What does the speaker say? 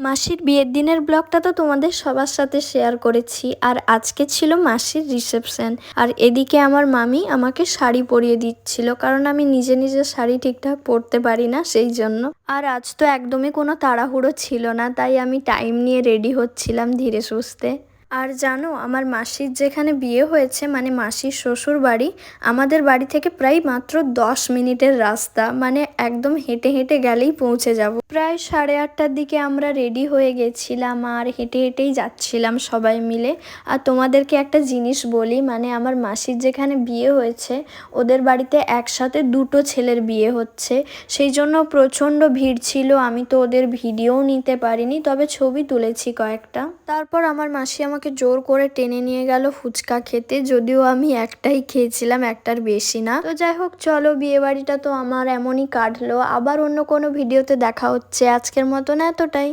মাসির বিয়ের দিনের ব্লগটা তো তোমাদের সবার সাথে শেয়ার করেছি। আর আজকে ছিল মাসির রিসেপশন। আর এদিকে আমার মামি আমাকে শাড়ি পরিয়ে দিচ্ছিল, কারণ আমি নিজে নিজে শাড়ি ঠিকঠাক পরতে পারি না, সেই জন্য। আর আজ তো একদমই কোনো তাড়াহুড়ো ছিল না, তাই আমি টাইম নিয়ে রেডি হচ্ছিলাম ধীরে সুস্থে। আর জানো, আমার মাসির যেখানে বিয়ে হয়েছে, মানে মাসির শ্বশুর বাড়ি, আমাদের বাড়ি থেকে প্রায় মাত্র 10 মিনিটের রাস্তা, মানে একদম হেঁটে হেঁটে গেলেই পৌঁছে যাব। প্রায় 8:30টার দিকে আমরা রেডি হয়ে গেছিলাম আর হেঁটে হেঁটেই যাচ্ছিলাম সবাই মিলে। আর তোমাদেরকে একটা জিনিস বলি, মানে আমার মাসির যেখানে বিয়ে হয়েছে, ওদের বাড়িতে একসাথে দুটো ছেলের বিয়ে হচ্ছে, সেই জন্য প্রচণ্ড ভিড় ছিল। আমি তো ওদের ভিডিও নিতে পারিনি, তবে ছবি তুলেছি কয়েকটা। তারপর আমার মাসি আমাকে জোর করে টেনে নিয়ে গেল ফুচকা খেতে, যদিও আমি একটাই খেয়েছিলাম, একটার বেশি না। তো যাই হোক, চলো, বিয়ে বাড়িটা তো আমার এমনই কাটলো। আবার অন্য কোনো ভিডিওতে দেখা হচ্ছে, আজকের মতন এতটাই।